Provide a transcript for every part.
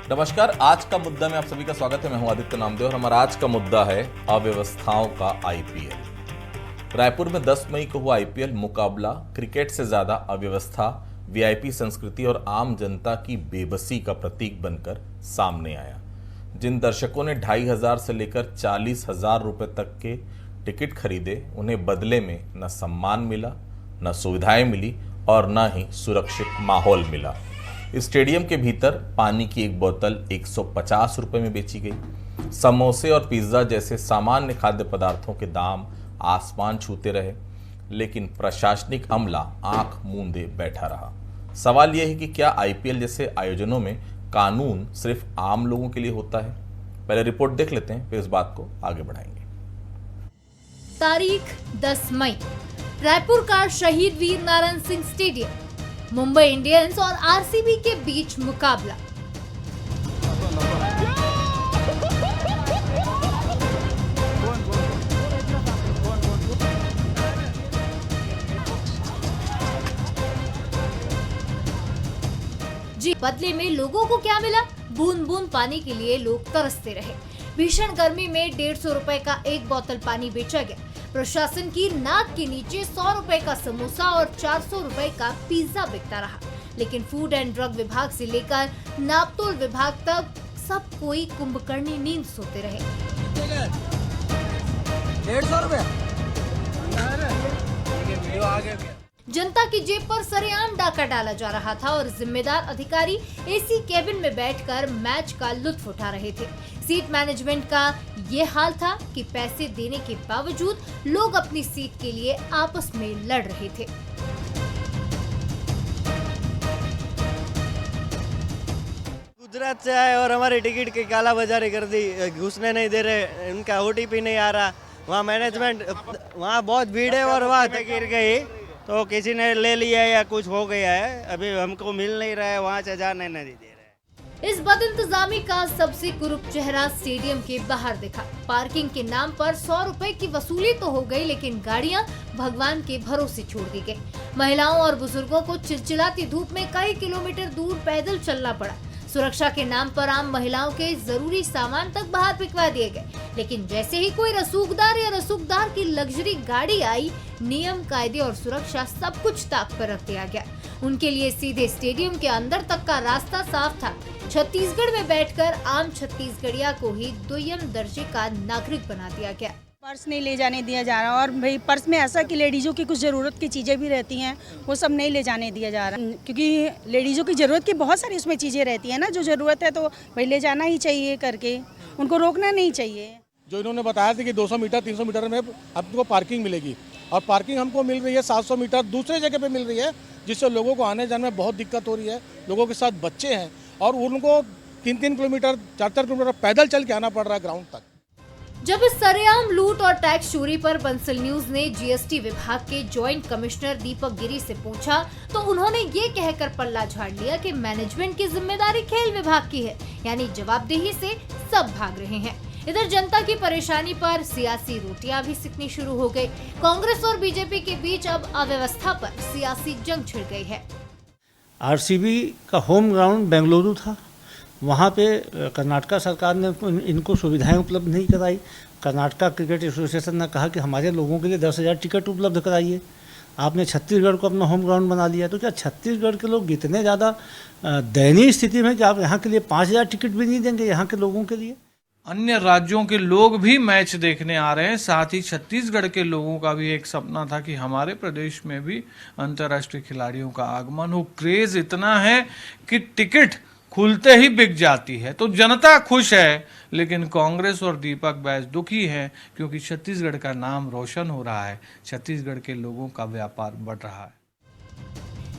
नमस्कार, आज का मुद्दा में आप सभी का स्वागत है। मैं हूं आदित्य नामदेव और हमारा आज का मुद्दा है अव्यवस्थाओं का आईपीएल। रायपुर में 10 मई को हुआ आईपीएल मुकाबला क्रिकेट से ज्यादा अव्यवस्था, वीआईपी संस्कृति और आम जनता की बेबसी का प्रतीक बनकर सामने आया। जिन दर्शकों ने 2,500 से लेकर 40,000 रुपए तक के टिकट खरीदे, उन्हें बदले में न सम्मान मिला, न सुविधाएं मिली और न ही सुरक्षित माहौल मिला। स्टेडियम के भीतर पानी की एक बोतल 150 रुपए में बेची गई। समोसे और पिज्जा जैसे सामान्य खाद्य पदार्थों के दाम आसमान छूते रहे, लेकिन प्रशासनिक अमला आंख मूंदे बैठा रहा। सवाल यह है कि क्या आईपीएल जैसे आयोजनों में कानून सिर्फ आम लोगों के लिए होता है? पहले रिपोर्ट देख लेते हैं, फिर इस बात को आगे बढ़ाएंगे। तारीख 10 मई, रायपुर का शहीद वीर नारायण सिंह स्टेडियम, मुंबई इंडियंस और आरसीबी के बीच मुकाबला। जी, बदले में लोगों को क्या मिला? बूंद बूंद पानी के लिए लोग तरसते रहे। भीषण गर्मी में 150 रुपए का एक बोतल पानी बेचा गया। प्रशासन की नाक के नीचे 100 रुपए का समोसा और 400 रुपए का पिज्जा बिकता रहा, लेकिन फूड एंड ड्रग विभाग से लेकर नापतोल विभाग तक सब कोई कुंभकर्णी नींद सोते रहे। 150 रुपए। जनता की जेब पर सरेआम डाका डाला जा रहा था और जिम्मेदार अधिकारी एसी केबिन में बैठकर मैच का लुत्फ उठा रहे थे। सीट मैनेजमेंट का ये हाल था कि पैसे देने के बावजूद लोग अपनी सीट के लिए आपस में लड़ रहे थे। गुजरात से आए और हमारी टिकट की काला बाजारी कर दी, घुसने नहीं दे रहे, उनका ओटीपी नहीं आ रहा। वहाँ मैनेजमेंट, वहाँ बहुत भीड़ है और वहाँ गिर गई तो किसी ने ले लिया या कुछ हो गया है, अभी हमको मिल नहीं रहा है, वहाँ से जाने नहीं दे रहे। इस बदइंतजामी का सबसे कुरूप चेहरा स्टेडियम के बाहर दिखा। पार्किंग के नाम पर 100 रुपए की वसूली तो हो गई, लेकिन गाड़ियां भगवान के भरोसे छोड़ दी गई। महिलाओं और बुजुर्गों को चिलचिलाती धूप में कई किलोमीटर दूर पैदल चलना पड़ा। सुरक्षा के नाम पर आम महिलाओं के जरूरी सामान तक बाहर फिकवा दिए गए, लेकिन जैसे ही कोई रसूखदार या रसूखदार की लग्जरी गाड़ी आई, नियम, कायदे और सुरक्षा सब कुछ ताक पर रख दिया गया। उनके लिए सीधे स्टेडियम के अंदर तक का रास्ता साफ था। छत्तीसगढ़ में बैठकर आम छत्तीसगढ़िया को ही दुय्यम दर्जे का नागरिक बना दिया गया। पर्स नहीं ले जाने दिया जा रहा, और भाई पर्स में ऐसा कि लेडीज़ों की कुछ ज़रूरत की चीज़ें भी रहती हैं, वो सब नहीं ले जाने दिया जा रहा, क्योंकि लेडीज़ों की ज़रूरत की बहुत सारी उसमें चीज़ें रहती हैं ना, जो ज़रूरत है तो भाई ले जाना ही चाहिए करके, उनको रोकना नहीं चाहिए। जो इन्होंने बताया था कि 200 मीटर 300 मीटर में आपको पार्किंग मिलेगी, और पार्किंग हमको मिल रही है 700 मीटर दूसरे जगह पे मिल रही है, जिससे लोगों को आने जाने में बहुत दिक्कत हो रही है। लोगों के साथ बच्चे हैं और उनको 3-3 किलोमीटर 4-4 किलोमीटर पैदल चल के आना पड़ रहा है ग्राउंड तक। जब इस सरेआम लूट और टैक्स चोरी पर बंसल न्यूज ने जीएसटी विभाग के जॉइंट कमिश्नर दीपक गिरी से पूछा, तो उन्होंने ये कहकर पल्ला झाड़ लिया कि मैनेजमेंट की जिम्मेदारी खेल विभाग की है, यानी जवाबदेही से सब भाग रहे हैं। इधर जनता की परेशानी पर सियासी रोटियां भी सिकनी शुरू हो गई। कांग्रेस और बीजेपी के बीच अब अव्यवस्था पर सियासी जंग छिड़ गई है। आरसीबी का होम ग्राउंड बेंगलुरु था, वहाँ पे कर्नाटका सरकार ने इनको सुविधाएं उपलब्ध नहीं कराई। कर्नाटका क्रिकेट एसोसिएशन ने कहा कि हमारे लोगों के लिए 10,000 टिकट उपलब्ध कराइए। आपने छत्तीसगढ़ को अपना होम ग्राउंड बना लिया, तो क्या छत्तीसगढ़ के लोग इतने ज़्यादा दयनीय स्थिति में कि आप यहाँ के लिए 5,000 टिकट भी नहीं देंगे यहाँ के लोगों के लिए? अन्य राज्यों के लोग भी मैच देखने आ रहे हैं। साथ ही छत्तीसगढ़ के लोगों का भी एक सपना था कि हमारे प्रदेश में भी अंतर्राष्ट्रीय खिलाड़ियों का आगमन हो। क्रेज इतना है कि टिकट खुलते ही बिक जाती है। तो जनता खुश है, लेकिन कांग्रेस और दीपक बैस दुखी है, क्योंकि छत्तीसगढ़ का नाम रोशन हो रहा है, छत्तीसगढ़ के लोगों का व्यापार बढ़ रहा है।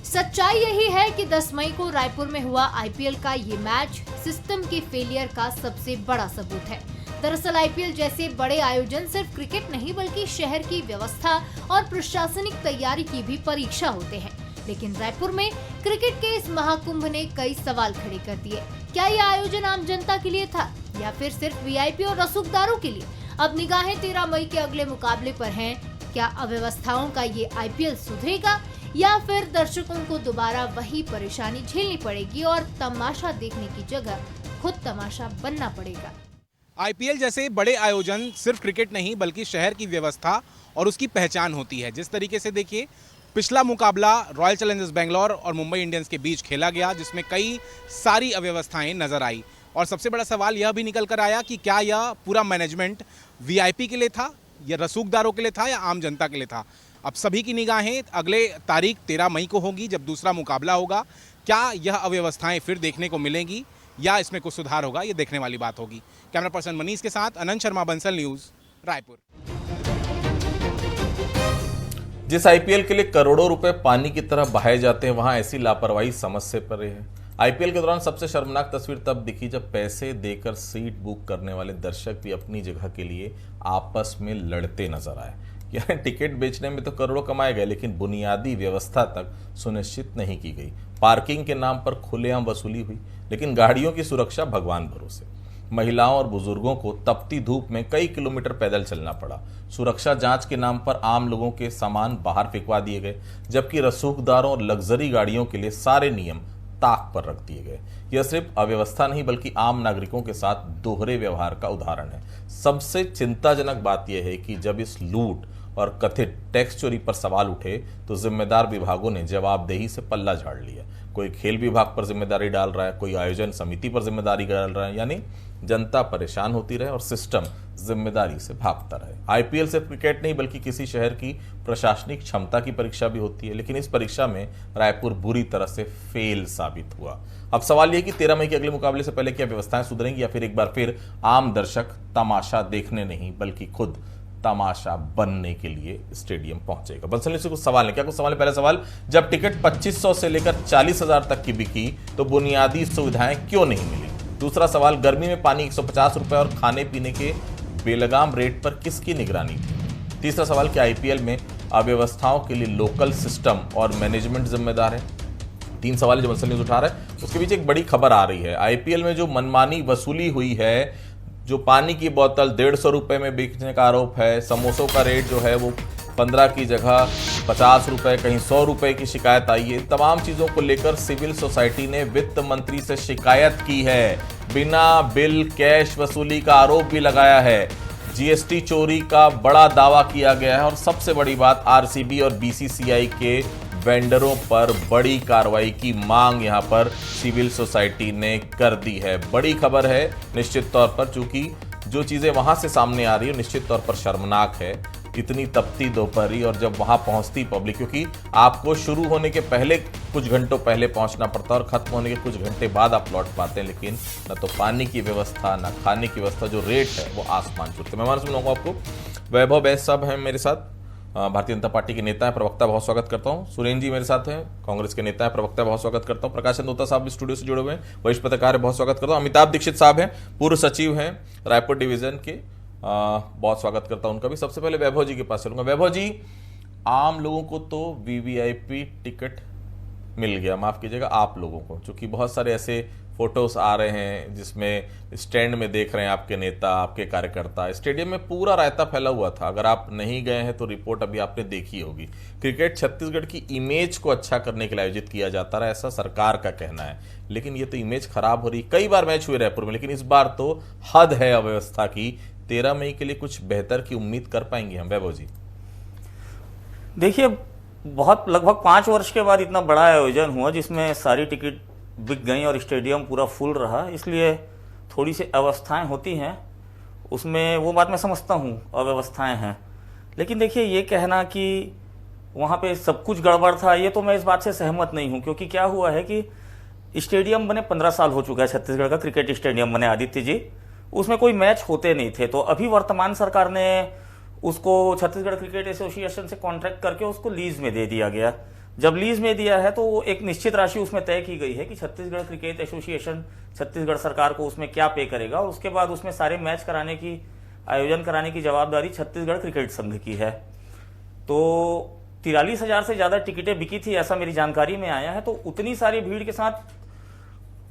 सच्चाई यही है कि 10 मई को रायपुर में हुआ आईपीएल का ये मैच सिस्टम के फेलियर का सबसे बड़ा सबूत है। दरअसल आईपीएल जैसे बड़े आयोजन सिर्फ क्रिकेट नहीं, बल्कि शहर की व्यवस्था और प्रशासनिक तैयारी की भी परीक्षा होते हैं। लेकिन रायपुर में क्रिकेट के इस महाकुंभ ने कई सवाल खड़े कर दिए। क्या यह आयोजन आम जनता के लिए था या फिर सिर्फ वीआईपी और रसूखदारों के लिए? अब निगाहें 13 मई के अगले मुकाबले पर हैं। क्या अव्यवस्थाओं का ये आईपीएल सुधरेगा या फिर दर्शकों को दोबारा वही परेशानी झेलनी पड़ेगी और तमाशा देखने की जगह खुद तमाशा बनना पड़ेगा। आईपीएल जैसे बड़े आयोजन सिर्फ क्रिकेट नहीं बल्कि शहर की व्यवस्था और उसकी पहचान होती है। जिस तरीके से देखिए पिछला मुकाबला रॉयल चैलेंजर्स बेंगलोर और मुंबई इंडियंस के बीच खेला गया, जिसमें कई सारी अव्यवस्थाएं नजर आई और सबसे बड़ा सवाल यह भी निकल कर आया कि क्या यह पूरा मैनेजमेंट वीआईपी के लिए था या रसूखदारों के लिए था या आम जनता के लिए था। अब सभी की निगाहें अगले तारीख 13 मई को होगी जब दूसरा मुकाबला होगा। क्या यह अव्यवस्थाएं फिर देखने को मिलेंगी या इसमें कुछ सुधार होगा, ये देखने वाली बात होगी। कैमरा पर्सन मनीष के साथ अनंत शर्मा, बंसल न्यूज, रायपुर। जिस आईपीएल के लिए करोड़ों रुपए पानी की तरह बहाए जाते हैं, वहां ऐसी लापरवाही समझ से परे है। आईपीएल के दौरान सबसे शर्मनाक तस्वीर तब दिखी जब पैसे देकर सीट बुक करने वाले दर्शक भी अपनी जगह के लिए आपस में लड़ते नजर आए। यानी टिकट बेचने में तो करोड़ों कमाए गए, लेकिन बुनियादी व्यवस्था तक सुनिश्चित नहीं की गई। पार्किंग के नाम पर खुलेआम वसूली हुई, लेकिन गाड़ियों की सुरक्षा भगवान भरोसे। महिलाओं और बुजुर्गों को तपती धूप में कई किलोमीटर पैदल चलना पड़ा। सुरक्षा जांच के नाम पर आम लोगों के सामान बाहर फेंकवा दिए गए, जबकि रसूखदारों और लग्जरी गाड़ियों के लिए सारे नियम ताक पर रख दिए गए। यह सिर्फ अव्यवस्था नहीं बल्कि आम नागरिकों के साथ दोहरे व्यवहार का उदाहरण है। सबसे चिंताजनक बात यह है कि जब इस लूट और कथित टैक्स चोरी पर सवाल उठे तो जिम्मेदार विभागों ने जवाबदेही से पल्ला झाड़ लिया। कोई खेल विभाग पर जिम्मेदारी डाल रहा है, कोई आयोजन समिति पर जिम्मेदारी डाल रहा है, यानी जनता परेशान होती रहे और सिस्टम जिम्मेदारी से भागता रहे। आईपीएल सिर्फ क्रिकेट नहीं बल्कि किसी शहर की प्रशासनिक क्षमता की परीक्षा भी होती है, लेकिन इस परीक्षा में रायपुर बुरी तरह से फेल साबित हुआ। अब सवाल यह कि 13 मई के अगले मुकाबले से पहले क्या व्यवस्थाएं सुधरेंगी या फिर एक बार फिर आम दर्शक तमाशा देखने नहीं बल्कि खुद तमाशा बनने के लिए स्टेडियम पहुंचेगा। बंसल से कुछ सवाल है, क्या कुछ सवाल है? पहला सवाल, जब टिकट 2500 से लेकर 40,000 तक की बिकी तो बुनियादी सुविधाएं क्यों नहीं मिली? दूसरा सवाल, गर्मी में पानी 150 रुपए और खाने पीने के बेलगाम रेट पर किसकी निगरानी थी? तीसरा सवाल, क्या आईपीएल में अव्यवस्थाओं के लिए लोकल सिस्टम और मैनेजमेंट जिम्मेदार है? 3 सवाल जो बंसल न्यूज उठा रहा है। उसके बीच एक बड़ी खबर आ रही है। आईपीएल में जो मनमानी वसूली हुई है, जो पानी की बोतल 150 रुपए में बेचने का आरोप है, समोसों का रेट जो है वो 15 की जगह 50 रुपए, कहीं 100 रुपए की शिकायत आई है। तमाम चीजों को लेकर सिविल सोसाइटी ने वित्त मंत्री से शिकायत की है। बिना बिल कैश वसूली का आरोप भी लगाया है। जीएसटी चोरी का बड़ा दावा किया गया है और सबसे बड़ी बात, आरसीबी और बीसीसीआई के वेंडरों पर बड़ी कार्रवाई की मांग यहां पर सिविल सोसाइटी ने कर दी है। बड़ी खबर है निश्चित तौर पर, चूंकि जो चीजें वहां से सामने आ रही है निश्चित तौर पर शर्मनाक है। इतनी तपती दोपहरी और जब वहां पहुंचती पब्लिक, क्योंकि आपको शुरू होने के पहले कुछ घंटों पहले पहुंचना पड़ता है और खत्म होने के कुछ घंटे बाद आप लौट पाते हैं, लेकिन न तो पानी की व्यवस्था न खाने की व्यवस्था, जो रेट है वो आसमान छूते। मैं सुनाऊंगा आपको। वैभव बैस साहब हैं मेरे साथ, भारतीय जनता पार्टी के नेता है, प्रवक्ता, बहुत स्वागत करता हूं। सुरेंद्र जी मेरे साथ हैं, कांग्रेस के नेता है, प्रवक्ता, बहुत स्वागत करता हूं। प्रकाश चंद्र साहब भी स्टूडियो से जुड़े हुए हैं, वरिष्ठ पत्रकार है, बहुत स्वागत करता हूं। अमिताभ दीक्षित साहब हैं, पूर्व सचिव हैं रायपुर डिवीजन के, बहुत स्वागत करता हूं उनका भी। सबसे पहले वैभव जी के पास चलूंगा। वैभव जी, आम लोगों को तो वीवीआईपी टिकट मिल गया, माफ कीजिएगा आप लोगों को, क्योंकि बहुत सारे ऐसे फोटोज आ रहे हैं जिसमें स्टैंड में देख रहे हैं आपके नेता, आपके कार्यकर्ता। स्टेडियम में पूरा रायता फैला हुआ था। अगर आप नहीं गए हैं तो रिपोर्ट अभी आपने देखी होगी। क्रिकेट छत्तीसगढ़ की इमेज को अच्छा करने के लिए आयोजित किया जाता रहा, ऐसा सरकार का कहना है, लेकिन ये तो इमेज खराब हो रही। कई बार मैच हुए रायपुर में, लेकिन इस बार तो हद है अव्यवस्था की। 13 मई के लिए कुछ बेहतर की उम्मीद कर पाएंगे हम? वैभव जी देखिए, बहुत लगभग 5 वर्ष के बाद इतना बड़ा आयोजन हुआ जिसमें सारी टिकट बिक गई और स्टेडियम पूरा फुल रहा, इसलिए थोड़ी सी अवस्थाएं होती हैं उसमें, वो बात मैं समझता हूँ, अव्यवस्थाएं हैं। लेकिन देखिए, ये कहना कि वहाँ पे सब कुछ गड़बड़ था, ये तो मैं इस बात से सहमत नहीं हूँ, क्योंकि क्या हुआ है कि स्टेडियम बने 15 साल हो चुका है, छत्तीसगढ़ का क्रिकेट स्टेडियम बने आदित्य जी, उसमें कोई मैच होते नहीं थे। तो अभी वर्तमान सरकार ने उसको छत्तीसगढ़ क्रिकेट एसोसिएशन से कॉन्ट्रैक्ट करके उसको लीज में दे दिया गया। जब लीज में दिया है तो एक निश्चित राशि उसमें तय की गई है कि छत्तीसगढ़ क्रिकेट एसोसिएशन छत्तीसगढ़ सरकार को उसमें क्या पे करेगा, और उसके बाद उसमें सारे मैच कराने की, आयोजन कराने की जवाबदारी छत्तीसगढ़ क्रिकेट संघ की है। तो 43,000 से ज्यादा टिकटें बिकी थी, ऐसा मेरी जानकारी में आया है। तो उतनी सारी भीड़ के साथ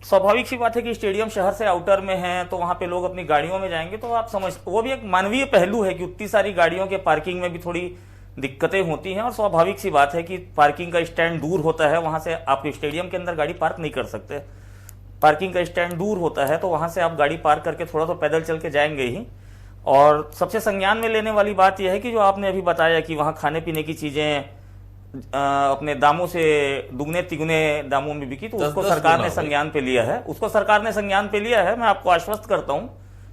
स्वाभाविक सी बात है कि स्टेडियम शहर से आउटर में है, तो वहां पे लोग अपनी गाड़ियों में जाएंगे, तो आप समझ, वो भी एक मानवीय पहलू है कि उतनी सारी गाड़ियों के पार्किंग में भी थोड़ी दिक्कतें होती हैं, और स्वाभाविक सी बात है कि पार्किंग का स्टैंड दूर होता है, वहां से आप स्टेडियम के अंदर गाड़ी पार्क नहीं कर सकते। पार्किंग का स्टैंड दूर होता है, तो वहां से आप गाड़ी पार्क करके थोड़ा तो पैदल चल के जाएंगे ही। और सबसे संज्ञान में लेने वाली बात यह है कि जो आपने अभी बताया कि वहाँ खाने पीने की चीज़ें अपने दामों से दुगने तिगुने दामों में बिकी, तो उसको सरकार ने संज्ञान पे लिया है। मैं आपको आश्वस्त करता हूँ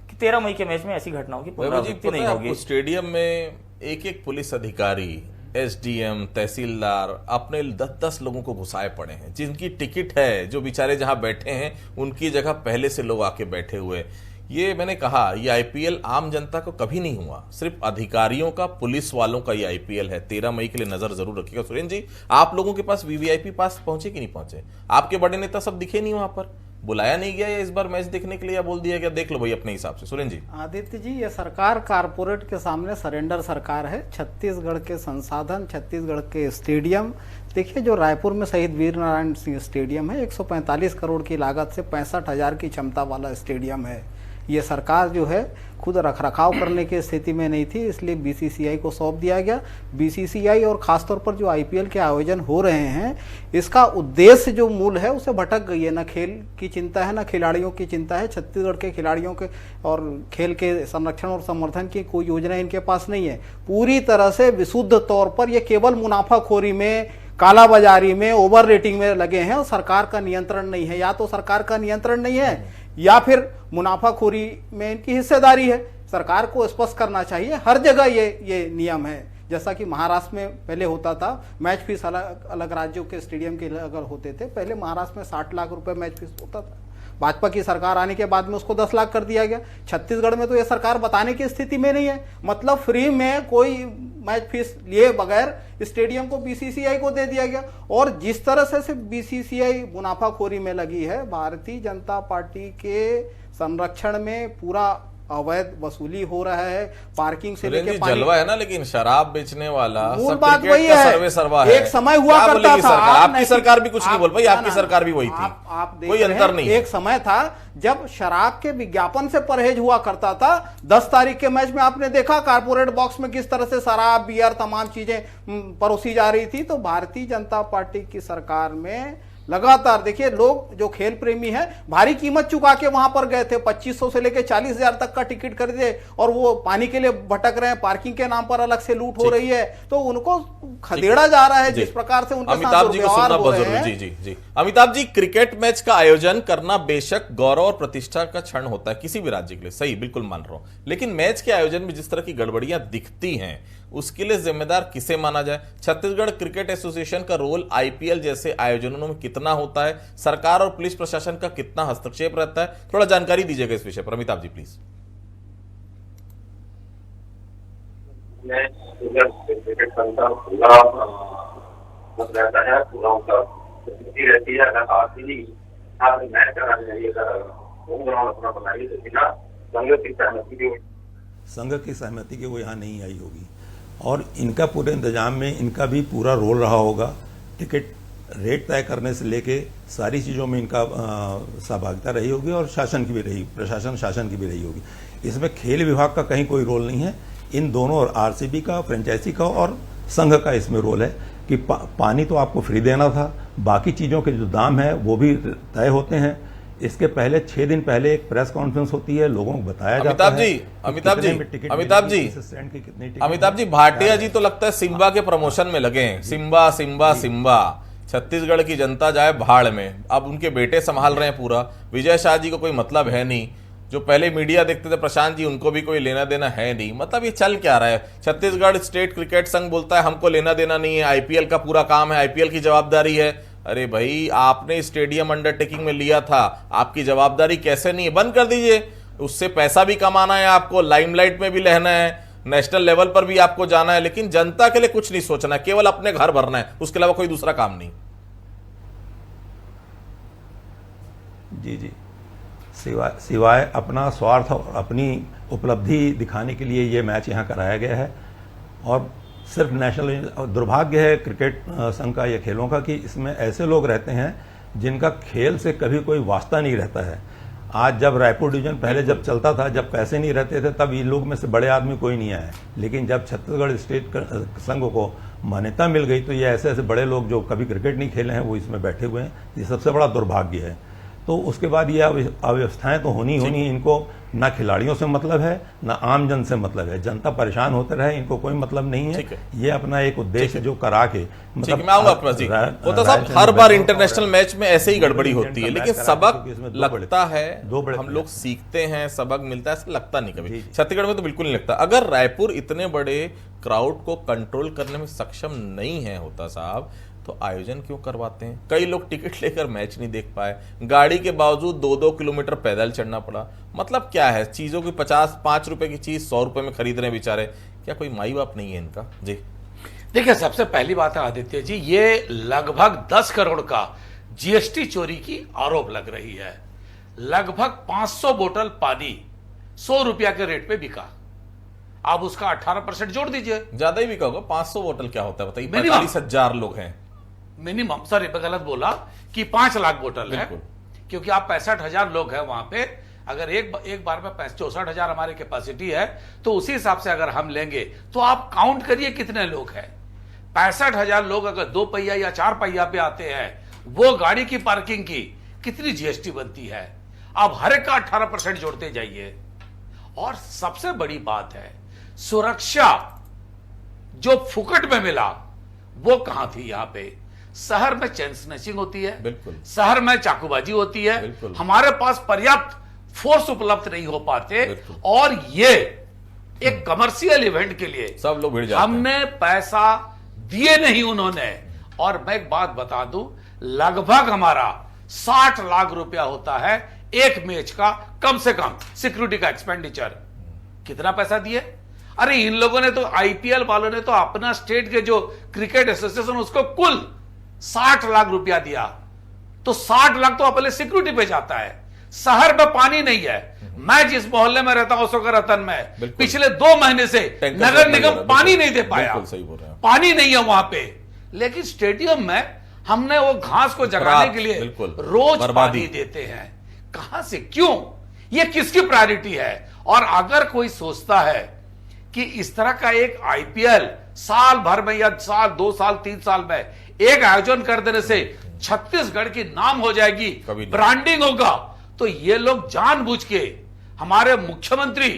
कि 13 मई के मैच में ऐसी घटनाओं की पुनरावृत्ति नहीं होगी। स्टेडियम में एक पुलिस अधिकारी, एसडीएम, तहसीलदार अपने 10-10 लोगों को घुसाए पड़े हैं, जिनकी टिकट है, जो बेचारे जहां बैठे हैं उनकी जगह पहले से लोग आके बैठे हुए। ये मैंने कहा, ये आईपीएल आम जनता को कभी नहीं हुआ, सिर्फ अधिकारियों का, पुलिस वालों का ये आईपीएल है। 13 मई के लिए नजर जरूर रखिएगा। सुरेंद्र जी, आप लोगों के पास वीवीआईपी पास पहुंचे कि नहीं पहुंचे? आपके बड़े नेता सब दिखे नहीं वहां पर? बुलाया नहीं गया या इस बार मैच देखने के लिए, या बोल दिया गया देख लो भाई अपने हिसाब से? सुरेंद्र जी। आदित्य जी, ये सरकार कारपोरेट के सामने सरेंडर सरकार है। छत्तीसगढ़ के संसाधन, छत्तीसगढ़ के स्टेडियम देखिए, जो रायपुर में शहीद वीर नारायण सिंह स्टेडियम है, 145 करोड़ की लागत से 65,000 की क्षमता वाला स्टेडियम है। ये सरकार जो है खुद रखरखाव करने की स्थिति में नहीं थी, इसलिए बीसीसीआई को सौंप दिया गया। बीसीसीआई और खासतौर पर जो आईपीएल के आयोजन हो रहे हैं, इसका उद्देश्य जो मूल है उसे भटक गई है। न खेल की चिंता है, न खिलाड़ियों की चिंता है। छत्तीसगढ़ के खिलाड़ियों के और खेल के संरक्षण और समर्थन की कोई योजना इनके पास नहीं है। पूरी तरह से विशुद्ध तौर पर ये केवल मुनाफाखोरी में, कालाबाजारी में, ओवर रेटिंग में लगे हैं और सरकार का नियंत्रण नहीं है। या तो सरकार का नियंत्रण नहीं है या फिर मुनाफाखोरी में इनकी हिस्सेदारी है। सरकार को स्पष्ट करना चाहिए। हर जगह ये नियम है। जैसा कि महाराष्ट्र में पहले होता था, मैच फीस अलग अलग राज्यों के स्टेडियम के अगर होते थे, पहले महाराष्ट्र में 60 लाख रुपए मैच फीस होता था। भाजपा की सरकार आने के बाद में उसको 10 लाख कर दिया गया। छत्तीसगढ़ में तो ये सरकार बताने की स्थिति में नहीं है। मतलब फ्री में कोई मैच फीस लिए बगैर स्टेडियम को बीसीसीआई को दे दिया गया। और जिस तरह से बीसीसीआई मुनाफाखोरी में लगी है, भारतीय जनता पार्टी के संरक्षण में पूरा अवैध वसूली हो रहा है। पार्किंग से लेके पानी जलवा है ना, लेकिन शराब बेचने वाला मूल बात वही है। सर्वे सरवा है। एक समय हुआ करता था, आपकी सरकार भी कुछ नहीं बोल पाई, आपकी सरकार भी वही थी, कोई अंतर नहीं। एक समय था जब शराब के विज्ञापन से परहेज हुआ करता था। 10 तारीख के मैच में आपने देखा कारपोरेट बॉक्स में किस तरह से शराब, बियर, तमाम चीजें परोसी जा रही थी। तो भारतीय जनता पार्टी की सरकार में लगातार देखिए, लोग जो खेल प्रेमी है भारी कीमत चुका के वहां पर गए थे। 2500 से लेकर 40,000 तक का टिकट खरीदे और वो पानी के लिए भटक रहे हैं। पार्किंग के नाम पर अलग से लूट हो रही है, तो उनको खदेड़ा जा रहा है। जिस प्रकार से उनके साथ दुर्व्यवहार हो रहे हैं। जी अमिताभ जी, क्रिकेट मैच का आयोजन करना बेशक गौरव और प्रतिष्ठा का क्षण होता है किसी भी राज्य के लिए, सही, बिल्कुल मान रहा हूं। लेकिन मैच के आयोजन में जिस तरह की गड़बड़ियां दिखती हैं, उसके लिए जिम्मेदार किसे माना जाए? छत्तीसगढ़ क्रिकेट एसोसिएशन का रोल आईपीएल जैसे आयोजनों में कितना होता है? सरकार और पुलिस प्रशासन का कितना हस्तक्षेप रहता है? थोड़ा जानकारी दीजिएगा इस विषय पर अमिताभ जी, प्लीज। संघ की सहमति के वो यहाँ नहीं आई होगी और इनका पूरे इंतजाम में इनका भी पूरा रोल रहा होगा। टिकट रेट तय करने से लेके सारी चीज़ों में इनका सहभागिता रही होगी और शासन की भी रही, प्रशासन शासन की भी रही होगी। इसमें खेल विभाग का कहीं कोई रोल नहीं है। इन दोनों, आरसीबी का, फ्रेंचाइजी का और संघ का इसमें रोल है कि पानी तो आपको फ्री देना था, बाकी चीज़ों के जो दाम है वो भी तय होते हैं। इसके पहले 6 दिन पहले एक प्रेस कॉन्फ्रेंस होती है, लोगों को बताया जाता है। अमिताभ जी, भाटिया जी तो लगता है सिम्बा के प्रमोशन में लगे हैं। सिम्बा सिम्बा सिम्बा, छत्तीसगढ़ की जनता जाए भाड़ में, अब उनके बेटे संभाल रहे हैं पूरा। विजय शाह जी को कोई मतलब है नहीं, जो पहले मीडिया देखते थे प्रशांत जी, उनको भी कोई लेना देना है नहीं। मतलब ये चल क्या रहा है? छत्तीसगढ़ स्टेट क्रिकेट संघ बोलता है हमको लेना देना नहीं है, आईपीएल का पूरा काम है, आईपीएल की जवाबदारी है। अरे भाई, आपने स्टेडियम अंडरटेकिंग में लिया था, आपकी जवाबदारी कैसे नहीं है? बंद कर दीजिए। उससे पैसा भी कमाना है आपको, लाइमलाइट में भी रहना है, नेशनल लेवल पर भी आपको जाना है, लेकिन जनता के लिए कुछ नहीं सोचना है, केवल अपने घर भरना है, उसके अलावा कोई दूसरा काम नहीं। जी, सिवाय अपना स्वार्थ और अपनी उपलब्धि दिखाने के लिए ये मैच यहाँ कराया गया है। और सिर्फ नेशनल, दुर्भाग्य है क्रिकेट संघ का या खेलों का कि इसमें ऐसे लोग रहते हैं जिनका खेल से कभी कोई वास्ता नहीं रहता है। आज जब रायपुर डिवीजन पहले जब चलता था, जब पैसे नहीं रहते थे, तब इन लोग में से बड़े आदमी कोई नहीं आया। लेकिन जब छत्तीसगढ़ स्टेट संघ को मान्यता मिल गई तो ये ऐसे ऐसे बड़े लोग जो कभी क्रिकेट नहीं खेले हैं वो इसमें बैठे हुए हैं। ये सबसे बड़ा दुर्भाग्य है। तो उसके बाद ये अव्यवस्थाएं तो होनी इनको ना खिलाड़ियों से मतलब है ना आम जन से मतलब है। जनता परेशान होते रहे, इनको कोई मतलब नहीं है। ये अपना एक उद्देश्य जो करा के ठीक है, मैं आऊंगा आपके पास जी। होता साहब हर बार इंटरनेशनल मैच में ऐसे ही गड़बड़ी होती है, लेकिन सबक लगता है, हम लोग सीखते हैं, सबक मिलता है, ऐसा लगता नहीं कभी। छत्तीसगढ़ में तो बिल्कुल नहीं लगता। अगर रायपुर इतने बड़े क्राउड को कंट्रोल करने में सक्षम नहीं है होता साहब, तो आयोजन क्यों करवाते हैं? कई लोग टिकट लेकर मैच नहीं देख पाए, गाड़ी के बावजूद 2-2 किलोमीटर पैदल चढ़ना पड़ा। मतलब क्या है? चीजों की 5 रुपए की चीज 100 रुपए में खरीद रहे हैं बेचारे। क्या कोई माई बाप नहीं है इनका? जी देखिए, सबसे पहली बात है आदित्य जी, ये लगभग 10 करोड़ का जीएसटी चोरी की आरोप लग रही है। लगभग 500 बोतल पानी 100 रुपया के रेट पे बिका। आप उसका 18% जोड़ दीजिए, ज्यादा ही बिका होगा। 500 बोतल क्या होता है बताइए? 45,000 लोग हैं मिनिमम। सॉरी, मैं गलत बोला कि 5 लाख बोतल है, क्योंकि आप 65,000 लोग हैं वहां पे। अगर एक बार में 64,000 हमारी कैपेसिटी है, तो उसी हिसाब से अगर हम लेंगे तो आप काउंट करिए कितने लोग हैं। 65,000 लोग अगर 2 पहिया या 4 पहिया पे आते हैं, वो गाड़ी की पार्किंग की कितनी जीएसटी बनती है? आप हर एक का 18% जोड़ते जाइए। और सबसे बड़ी बात है, सुरक्षा जो फुकट में मिला वो कहां थी? यहां पे शहर में चेन स्नैचिंग होती है, बिल्कुल। शहर में चाकूबाजी होती है, हमारे पास पर्याप्त फोर्स उपलब्ध नहीं हो पाते, और ये एक कमर्शियल इवेंट के लिए सब लोग भिड़ जाते हैं। हमने पैसा दिए नहीं उन्होंने। और मैं एक बात बता दूं, लगभग हमारा 60 लाख रुपया होता है एक मैच का, कम से कम सिक्योरिटी का एक्सपेंडिचर। कितना पैसा दिए? अरे इन लोगों ने तो, आईपीएल वालों ने तो अपना स्टेट के जो क्रिकेट एसोसिएशन, उसको कुल 60 लाख रुपया दिया। तो 60 लाख तो अपने सिक्योरिटी पे जाता है। शहर में पानी नहीं है। मैं जिस मोहल्ले में रहता हूं, अशोक रतन में, पिछले 2 महीने से नगर निगम पानी नहीं दे पाया। पानी नहीं है वहां पे। लेकिन स्टेडियम में हमने वो घास को जगाने के लिए रोज पानी देते हैं। कहां से, क्यों? ये किसकी प्रायोरिटी है? और अगर कोई सोचता है कि इस तरह का एक आईपीएल साल भर में या साल, 2 साल, 3 साल में एक आयोजन कर देने से छत्तीसगढ़ की नाम हो जाएगी, ब्रांडिंग होगा, तो ये लोग जानबूझ के हमारे मुख्यमंत्री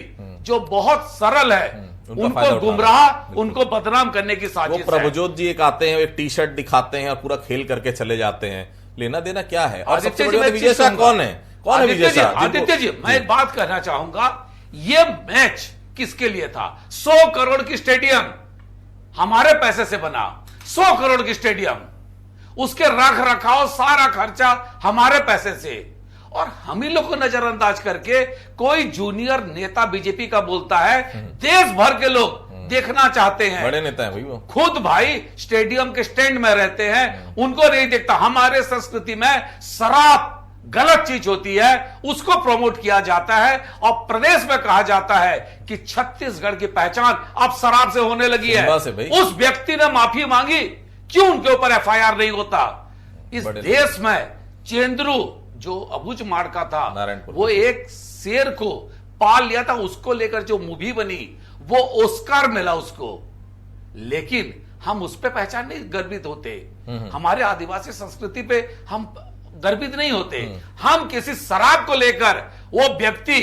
जो बहुत सरल है, उनको गुमराह, उनको बदनाम करने की साजिश है। प्रभुजोत जी एक आते हैं, एक टी शर्ट दिखाते हैं और पूरा खेल करके चले जाते हैं। लेना देना क्या है? और सबसे बड़ी विजय शाह कौन है? कौन है विजय शाह? आदित्य जी, मैं एक बात कहना चाहूंगा, ये मैच किसके लिए था? 100 करोड़ की स्टेडियम हमारे पैसे से बना, 100 करोड़ की स्टेडियम, उसके रख रखाव सारा खर्चा हमारे पैसे से। और हम ही लोग को नजरअंदाज करके कोई जूनियर नेता बीजेपी का बोलता है, देश भर के लोग देखना चाहते हैं। बड़े नेता हैं भाई वो, खुद भाई स्टेडियम के स्टैंड में रहते हैं, उनको नहीं देखता। हमारे संस्कृति में शराब गलत चीज होती है, उसको प्रमोट किया जाता है, और प्रदेश में कहा जाता है कि छत्तीसगढ़ की पहचान अब शराब से होने लगी है। उस व्यक्ति ने माफी मांगी, क्यों उनके ऊपर एफआईआर नहीं होता? इस देश में चेंद्रू जो अबुझ मार का था, वो एक शेर को पाल लिया था, उसको लेकर जो मूवी बनी वो ऑस्कार मिला उसको। लेकिन हम उस पे पहचान नहीं गर्वित होते, हमारे आदिवासी संस्कृति पे हम गर्वित नहीं होते। हम किसी शराब को लेकर वो व्यक्ति,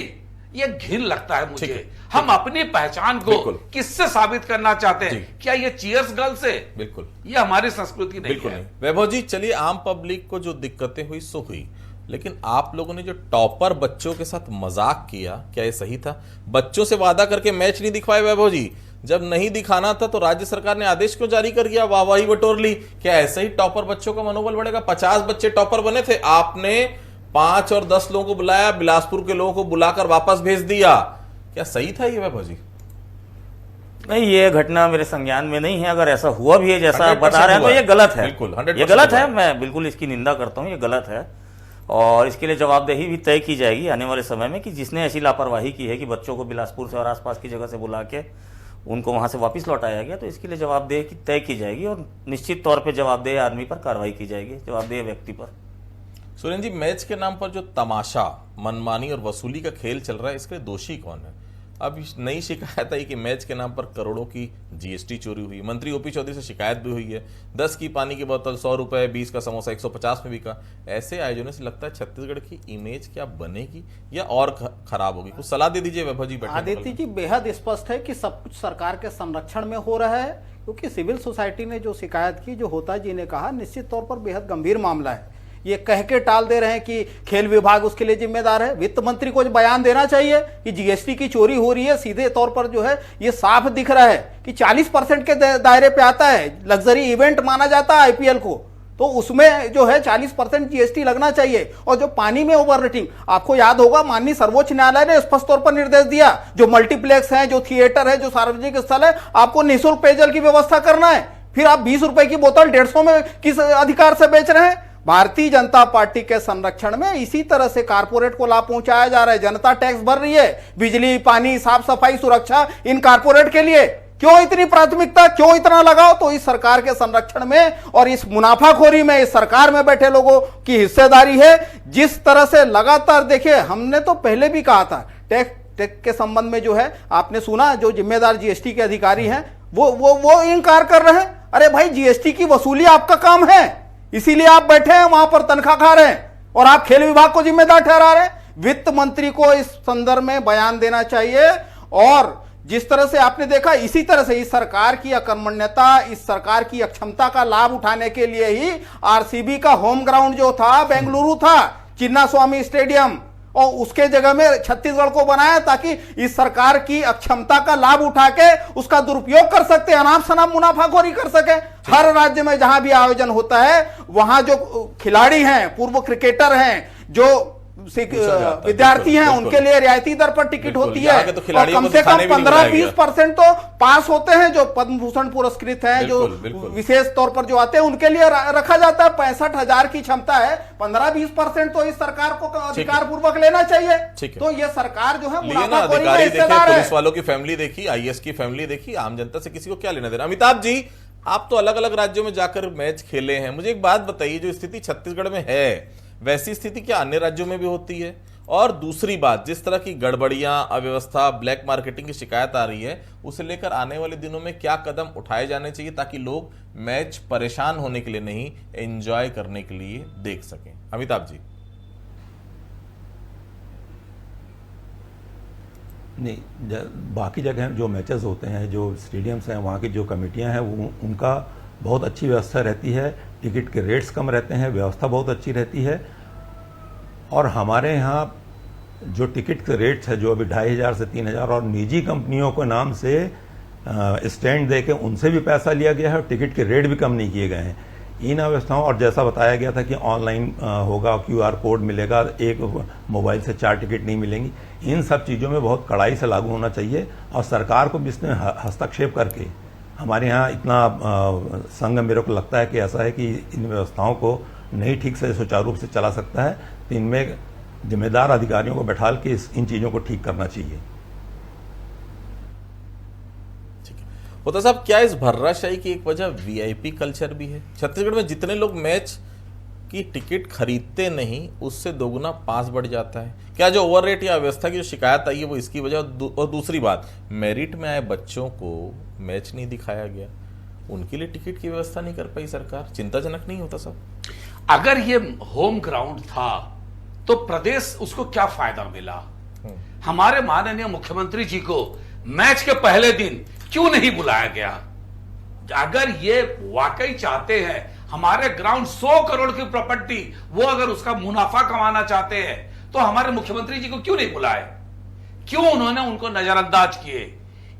ये घिन लगता है मुझे। हम अपनी पहचान को किससे साबित करना चाहते हैं? क्या ये चीयर्स गर्ल से? बिल्कुल, ये हमारी संस्कृति नहीं है। वैभव जी, चलिए, आम पब्लिक को जो दिक्कतें हुई सो हुई, लेकिन आप लोगों ने जो टॉपर बच्चों के साथ मजाक किया, क्या ये सही था? बच्चों से वादा करके मैच नहीं दिखवाए वैभव जी? जब नहीं दिखाना था तो राज्य सरकार ने आदेश क्यों जारी कर दिया, वाहवाही बटोर ली? क्या ऐसे ही टॉपर बच्चों का मनोबल बढ़ेगा? 50 बच्चे टॉपर बने थे, आपने 5 और 10 लोगों को बुलाया, बिलासपुर के लोगों को बुलाकर वापस भेज दिया। क्या सही था ये वैभव जी? नहीं, ये घटना मेरे संज्ञान में नहीं है। अगर ऐसा हुआ भी है जैसा आप बता रहे हैं, तो ये गलत है। बिल्कुल, ये गलत है। मैं बिल्कुल इसकी निंदा करता हूँ, ये गलत है। और इसके लिए जवाबदेही भी तय की जाएगी आने वाले समय में, कि जिसने ऐसी लापरवाही की है कि बच्चों को बिलासपुर से और आसपास की जगह से बुला के उनको वहां से वापस लौटाया गया, तो इसके लिए जवाबदेही तय की जाएगी और निश्चित तौर पे जवाबदेह आदमी पर कार्रवाई की जाएगी, जवाबदेह व्यक्ति पर। सुरेंद्र जी, मैच के नाम पर जो तमाशा, मनमानी और वसूली का खेल चल रहा है, इसके दोषी कौन है? अब नई शिकायत आई कि मैच के नाम पर करोड़ों की जीएसटी चोरी हुई। मंत्री ओपी चौधरी से शिकायत भी हुई है। 10 की पानी की बोतल 100 रुपए, 20 का समोसा 150 में बिका। ऐसे आयोजनों से लगता है छत्तीसगढ़ की इमेज क्या बनेगी या और खराब होगी? कुछ सलाह दे दीजिए वैभव जी। आदित्य जी, बेहद स्पष्ट है कि सब कुछ सरकार के संरक्षण में हो रहा है, क्योंकि सिविल सोसाइटी ने जो शिकायत की, जो होता जी ने कहा, निश्चित तौर पर बेहद गंभीर मामला है। ये कह के टाल दे रहे हैं कि खेल विभाग उसके लिए जिम्मेदार है। वित्त मंत्री को बयान देना चाहिए कि जीएसटी की चोरी हो रही है। सीधे तौर पर जो है ये साफ दिख रहा है कि 40% के दायरे पे आता है। लग्जरी इवेंट माना जाता है आईपीएल को, तो उसमें जो है 40% जीएसटी लगना चाहिए। और जो पानी में ओवर रेटिंग, आपको याद होगा माननीय सर्वोच्च न्यायालय ने स्पष्ट तौर पर निर्देश दिया, जो मल्टीप्लेक्स है, जो थिएटर है, जो सार्वजनिक स्थल है, आपको निःशुल्क पेयजल की व्यवस्था करना है। फिर आप 20 रुपए की बोतल 150 में किस अधिकार से बेच रहे हैं? भारतीय जनता पार्टी के संरक्षण में इसी तरह से कारपोरेट को लाभ पहुंचाया जा रहा है। जनता टैक्स भर रही है, बिजली, पानी, साफ सफाई, सुरक्षा इन कारपोरेट के लिए। क्यों इतनी प्राथमिकता, क्यों इतना लगाओ? तो इस सरकार के संरक्षण में और इस मुनाफाखोरी में इस सरकार में बैठे लोगों की हिस्सेदारी है। जिस तरह से लगातार, देखिए हमने तो पहले भी कहा था, टैक्स के संबंध में जो है आपने सुना, जो जिम्मेदार जीएसटी के अधिकारी हैं वो इनकार कर रहे हैं। अरे भाई, जीएसटी की वसूली आपका काम है, इसीलिए आप बैठे हैं वहां पर, तनख्वाह खा रहे हैं, और आप खेल विभाग को जिम्मेदार ठहरा रहे हैं। वित्त मंत्री को इस संदर्भ में बयान देना चाहिए। और जिस तरह से आपने देखा, इसी तरह से इस सरकार की अकर्मण्यता, इस सरकार की अक्षमता का लाभ उठाने के लिए ही आरसीबी का होम ग्राउंड जो था बेंगलुरु था, चिन्ना स्वामी स्टेडियम, और उसके जगह में छत्तीसगढ़ को बनाया ताकि इस सरकार की अक्षमता का लाभ उठा के उसका दुरुपयोग कर सकते, अनाप शनाप मुनाफाखोरी कर सके। हर राज्य में जहां भी आयोजन होता है वहां जो खिलाड़ी हैं, पूर्व क्रिकेटर हैं, जो विद्यार्थी हैं, उनके लिए रियायती दर पर टिकट होती है। तो और कम से कम 15-20% तो पास होते हैं, जो पद्म भूषण पुरस्कृत हैं, जो विशेष तौर पर जो आते हैं, उनके लिए रखा जाता है। 65,000 की क्षमता है, 15-20% तो इस सरकार को अधिकार पूर्वक लेना चाहिए। तो ये सरकार जो है मुनाफाखोरी में हिस्सेदार है। पुलिस वालों की फैमिली देखी, आईएएस की फैमिली देखी, आम जनता से किसी को क्या लेना देना? अमिताभ जी, आप तो अलग अलग राज्यों में जाकर मैच खेले हैं, मुझे एक बात बताइए, जो स्थिति छत्तीसगढ़ में है वैसी स्थिति क्या अन्य राज्यों में भी होती है? और दूसरी बात, जिस तरह की गड़बड़ियां, अव्यवस्था, ब्लैक मार्केटिंग की शिकायत आ रही है, उसे लेकर आने वाले दिनों में क्या कदम उठाए जाने चाहिए ताकि लोग मैच परेशान होने के लिए नहीं, एंजॉय करने के लिए देख सकें? अमिताभ जी। नहीं, बाकी जगह जो मैचेस होते हैं, जो स्टेडियम्स हैं, वहाँ की जो कमेटियाँ हैं, वो उनका बहुत अच्छी व्यवस्था रहती है। टिकट के रेट्स कम रहते हैं, व्यवस्था बहुत अच्छी रहती है। और हमारे यहाँ जो टिकट के रेट्स है, जो अभी 2,500 से 3,000, और निजी कंपनियों के नाम से स्टैंड दे के उनसे भी पैसा लिया गया है, और टिकट के रेट भी कम नहीं किए गए हैं। इन अवस्थाओं, और जैसा बताया गया था कि ऑनलाइन होगा, QR कोड मिलेगा, एक मोबाइल से 4 टिकट नहीं मिलेंगी, इन सब चीज़ों में बहुत कड़ाई से लागू होना चाहिए। और सरकार को भी इसमें हस्तक्षेप करके, हमारे यहाँ इतना संघ मेरे को लगता है कि ऐसा है कि इन व्यवस्थाओं को नहीं ठीक से सुचारू रूप से चला सकता है, तो इनमें जिम्मेदार अधिकारियों को बैठाल के इन चीज़ों को ठीक करना चाहिए। होता साहब, क्या इस भर्राशाही की एक वजह वीआईपी कल्चर भी है? छत्तीसगढ़ में जितने लोग मैच की टिकट खरीदते नहीं, उससे दोगुना पास बढ़ जाता है। क्या जो ओवर रेट या व्यवस्था की जो शिकायत आई है वो इसकी वजह? और दूसरी बात, मेरिट में आए बच्चों को मैच नहीं दिखाया गया, उनके लिए टिकट की व्यवस्था नहीं कर पाई सरकार, चिंताजनक नहीं होता साहब? अगर ये होम ग्राउंड था तो प्रदेश उसको क्या फायदा मिला? हमारे माननीय मुख्यमंत्री जी को मैच के पहले दिन क्यों नहीं बुलाया गया? अगर ये वाकई चाहते हैं हमारे ग्राउंड 100 करोड़ की प्रॉपर्टी, वो अगर उसका मुनाफा कमाना चाहते हैं, तो हमारे मुख्यमंत्री जी को क्यों नहीं बुलाए? क्यों उन्होंने उनको नजरअंदाज किए?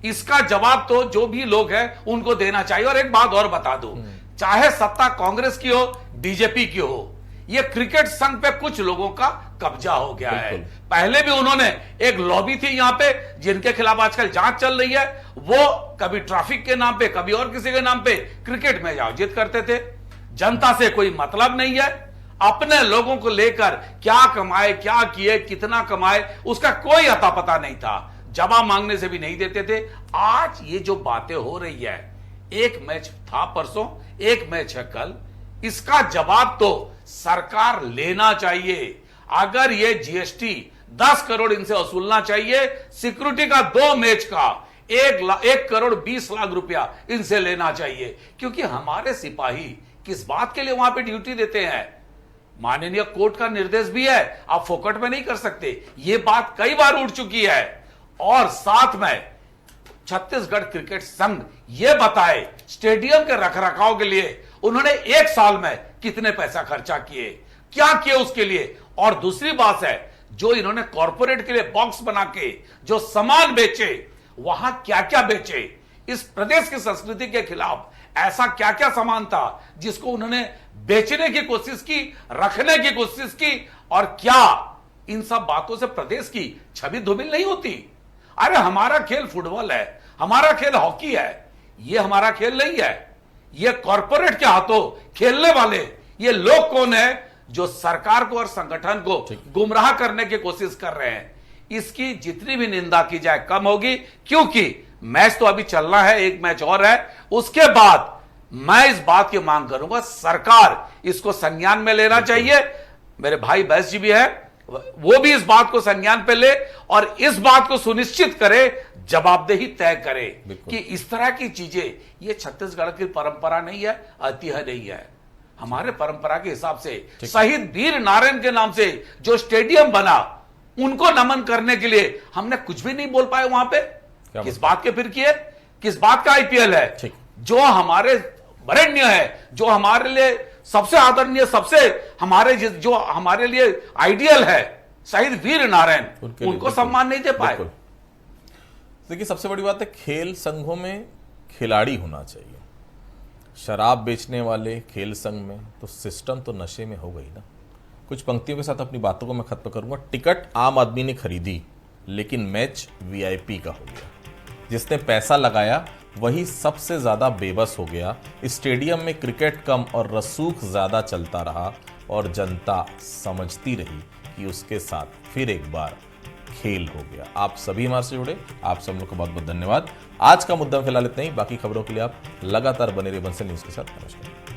इसका जवाब तो जो भी लोग हैं उनको देना चाहिए। और एक बात और बता दूं, चाहे सत्ता कांग्रेस की हो, बीजेपी की हो, ये क्रिकेट संघ पे कुछ लोगों का कब्जा हो गया है। पहले भी उन्होंने एक लॉबी थी यहां पे, जिनके खिलाफ आजकल जांच चल रही है, वो कभी ट्रैफिक के नाम पे, कभी और किसी के नाम पे क्रिकेट में आयोजित करते थे। जनता से कोई मतलब नहीं है, अपने लोगों को लेकर क्या कमाए, क्या किए, कितना कमाए, उसका कोई अता पता नहीं था। जवाब मांगने से भी नहीं देते थे। आज ये जो बातें हो रही है, एक मैच था परसों, एक मैच है कल, इसका जवाब तो सरकार लेना चाहिए। अगर ये जीएसटी 10 करोड़ इनसे वसूलना चाहिए। सिक्योरिटी का 2 मैच का 1 करोड़ 20 लाख रुपया इनसे लेना चाहिए, क्योंकि हमारे सिपाही किस बात के लिए वहां पे ड्यूटी देते हैं? माननीय कोर्ट का निर्देश भी है, आप फोकट में नहीं कर सकते। यह बात कई बार उठ चुकी है। और साथ में छत्तीसगढ़ क्रिकेट संघ यह बताए स्टेडियम के रखरखाव के लिए उन्होंने 1 साल में कितने पैसा खर्चा किए, क्या किए उसके लिए। और दूसरी बात है, जो इन्होंने कॉर्पोरेट के लिए बॉक्स बना के जो सामान बेचे, वहां क्या क्या बेचे, इस प्रदेश की संस्कृति के खिलाफ ऐसा क्या क्या सामान था जिसको उन्होंने बेचने की कोशिश की, रखने की कोशिश की, और क्या इन सब बातों से प्रदेश की छवि धूमिल नहीं होती? अरे हमारा खेल फुटबॉल है, हमारा खेल हॉकी है, ये हमारा खेल नहीं है। ये कॉर्पोरेट के हाथों खेलने वाले ये लोग कौन है जो सरकार को और संगठन को गुमराह करने की कोशिश कर रहे हैं? इसकी जितनी भी निंदा की जाए कम होगी, क्योंकि मैच तो अभी चलना है, एक मैच और है। उसके बाद मैं इस बात की मांग करूंगा, सरकार इसको संज्ञान में लेना चाहिए। मेरे भाई बैस जी भी है, वो भी इस बात को संज्ञान पे ले और इस बात को सुनिश्चित करे, जवाबदेही तय करे कि इस तरह की चीजें ये छत्तीसगढ़ की परंपरा नहीं है, ऐतिह्य नहीं है। हमारे परंपरा के हिसाब से शहीद वीर नारायण के नाम से जो स्टेडियम बना, उनको नमन करने के लिए हमने कुछ भी नहीं बोल पाए वहां पे। किस बात के फिर किए? किस बात का आईपीएल है? जो हमारे वरेण्य है, जो हमारे लिए सबसे आदरणीय, सबसे हमारे जो हमारे लिए आइडियल है, शहीद वीर नारायण, उनको सम्मान नहीं दे पाए। देखिए, सबसे बड़ी बात है खेल संघों में खिलाड़ी होना चाहिए। शराब बेचने वाले खेल संघ में तो सिस्टम तो नशे में हो गई ना। कुछ पंक्तियों के साथ अपनी बातों को मैं खत्म करूंगा। टिकट आम आदमी ने खरीदी, लेकिन मैच वीआईपी का हो गया। जिसने पैसा लगाया वही सबसे ज्यादा बेबस हो गया। स्टेडियम में क्रिकेट कम और रसूख ज्यादा चलता रहा और जनता समझती रही कि उसके साथ फिर एक बार खेल हो गया। आप सभी हमारे से जुड़े, आप सब लोग का बहुत बहुत धन्यवाद। आज का मुद्दा फिलहाल इतना ही। बाकी खबरों के लिए आप लगातार बने रहिए बंसल न्यूज के साथ। नमस्कार।